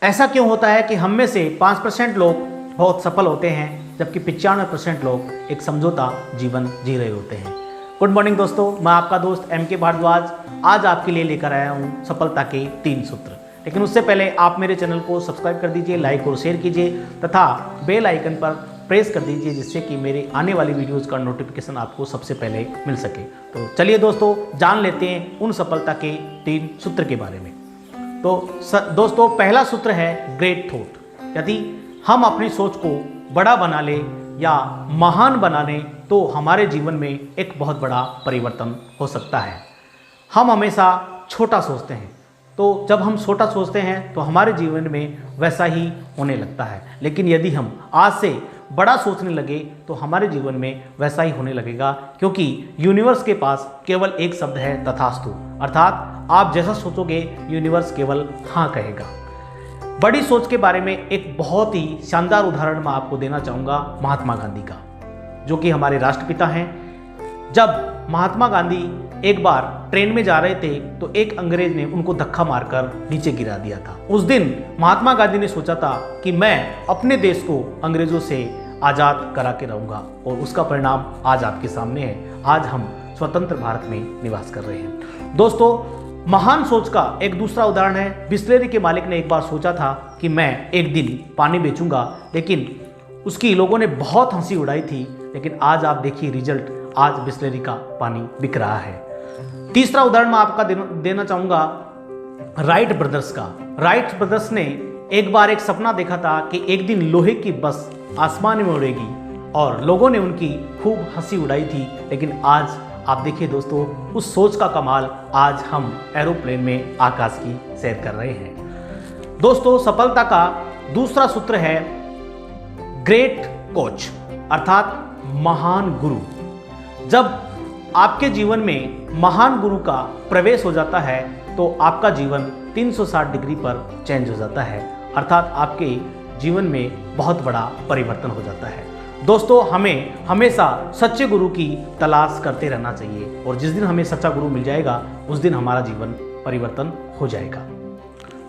ऐसा क्यों होता है कि हम में से 5% लोग बहुत सफल होते हैं जबकि 95% लोग एक समझौता जीवन जी रहे होते हैं। गुड मॉर्निंग दोस्तों, मैं आपका दोस्त MK भारद्वाज आज आपके लिए लेकर आया हूँ सफलता के 3 सूत्र। लेकिन उससे पहले आप मेरे चैनल को सब्सक्राइब कर दीजिए, लाइक और शेयर कीजिए तथा बेल आइकन पर प्रेस कर दीजिए जिससे कि मेरे आने वाली वीडियोज़ का नोटिफिकेशन आपको सबसे पहले मिल सके। तो चलिए दोस्तों, जान लेते हैं उन सफलता के 3 सूत्र के बारे में। तो दोस्तों, पहला सूत्र है ग्रेट थॉट। यदि हम अपनी सोच को बड़ा बना ले या महान बना लें तो हमारे जीवन में एक बहुत बड़ा परिवर्तन हो सकता है। हम हमेशा छोटा सोचते हैं, तो जब हम छोटा सोचते हैं तो हमारे जीवन में वैसा ही होने लगता है। लेकिन यदि हम आज से बड़ा सोचने लगे तो हमारे जीवन में वैसा ही होने लगेगा, क्योंकि यूनिवर्स के पास केवल एक शब्द है, तथास्तु। अर्थात आप जैसा सोचोगे यूनिवर्स केवल हाँ कहेगा। बड़ी सोच के बारे में एक बहुत ही शानदार उदाहरण मैं आपको देना चाहूँगा महात्मा गांधी का, जो कि हमारे राष्ट्रपिता हैं। जब महात्मा गांधी एक बार ट्रेन में जा रहे थे तो एक अंग्रेज ने उनको धक्का मारकर नीचे गिरा दिया था। उस दिन महात्मा गांधी ने सोचा था कि मैं अपने देश को अंग्रेजों से आज़ाद करा के रहूँगा, और उसका परिणाम आज आपके सामने है। आज हम स्वतंत्र भारत में निवास कर रहे हैं। दोस्तों, महान सोच का एक दूसरा उदाहरण है, बिस्लेरी के मालिक ने एक बार सोचा था कि मैं एक दिन पानी बेचूंगा, लेकिन उसकी लोगों ने बहुत हंसी उड़ाई थी। लेकिन आज आप देखिए रिजल्ट, आज बिस्लेरी का पानी बिक रहा है। तीसरा उदाहरण मैं आपका देना चाहूंगा राइट ब्रदर्स का। राइट ब्रदर्स ने एक बार एक सपना देखा था कि एक दिन लोहे की बस आसमान में उड़ेगी, और लोगों ने उनकी खूब हंसी उड़ाई थी। लेकिन आज आप देखिए दोस्तों, उस सोच का कमाल, आज हम एरोप्लेन में आकाश की सैर कर रहे हैं। दोस्तों, सफलता का दूसरा सूत्र है ग्रेट कोच, अर्थात महान गुरु। जब आपके जीवन में महान गुरु का प्रवेश हो जाता है तो आपका जीवन 360 डिग्री पर चेंज हो जाता है, अर्थात आपके जीवन में बहुत बड़ा परिवर्तन हो जाता है। दोस्तों, हमें हमेशा सच्चे गुरु की तलाश करते रहना चाहिए, और जिस दिन हमें सच्चा गुरु मिल जाएगा उस दिन हमारा जीवन परिवर्तन हो जाएगा।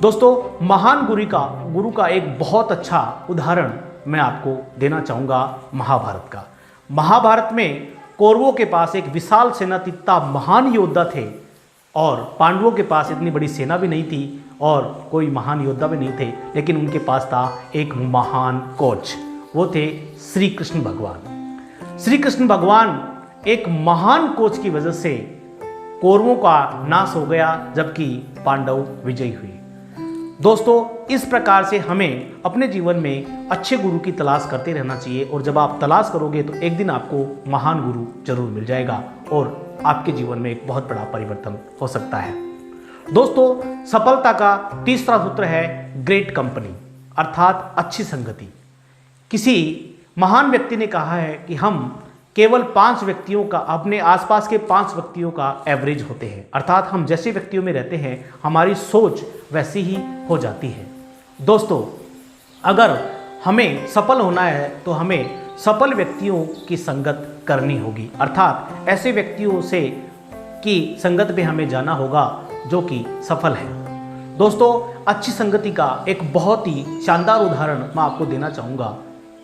दोस्तों, महान गुरु का एक बहुत अच्छा उदाहरण मैं आपको देना चाहूँगा महाभारत का। महाभारत में कौरवों के पास एक विशाल सेना थी, इतना महान योद्धा थे, और पांडवों के पास इतनी बड़ी सेना भी नहीं थी और कोई महान योद्धा भी नहीं थे। लेकिन उनके पास था एक महान कोच, वो थे श्री कृष्ण भगवान। श्री कृष्ण भगवान एक महान कोच की वजह से कौरवों का नाश हो गया, जबकि पांडव विजयी हुए। दोस्तों, इस प्रकार से हमें अपने जीवन में अच्छे गुरु की तलाश करते रहना चाहिए, और जब आप तलाश करोगे तो एक दिन आपको महान गुरु जरूर मिल जाएगा और आपके जीवन में एक बहुत बड़ा परिवर्तन हो सकता है। दोस्तों, सफलता का तीसरा सूत्र है ग्रेट कंपनी, अर्थात अच्छी संगति। किसी महान व्यक्ति ने कहा है कि हम केवल 5 व्यक्तियों का, अपने आसपास के 5 व्यक्तियों का एवरेज होते हैं, अर्थात हम जैसे व्यक्तियों में रहते हैं हमारी सोच वैसी ही हो जाती है। दोस्तों, अगर हमें सफल होना है तो हमें सफल व्यक्तियों की संगत करनी होगी, अर्थात ऐसे व्यक्तियों से की संगत में हमें जाना होगा जो कि सफल है। दोस्तों, अच्छी संगति का एक बहुत ही शानदार उदाहरण मैं आपको देना चाहूँगा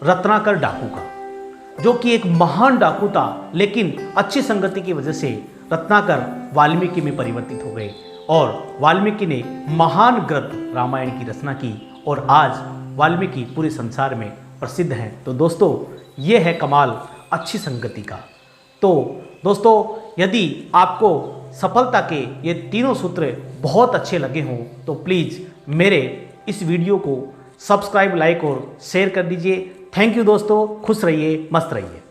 रत्नाकर डाकू का, जो कि एक महान डाकू था। लेकिन अच्छी संगति की वजह से रत्नाकर वाल्मीकि में परिवर्तित हो गए, और वाल्मीकि ने महान ग्रंथ रामायण की रचना की, और आज वाल्मीकि पूरे संसार में प्रसिद्ध हैं। तो दोस्तों, ये है कमाल अच्छी संगति का। तो दोस्तों, यदि आपको सफलता के ये तीनों सूत्र बहुत अच्छे लगे हों तो प्लीज़ मेरे इस वीडियो को सब्सक्राइब, लाइक और शेयर कर दीजिए। थैंक यू दोस्तों, खुश रहिए, मस्त रहिए।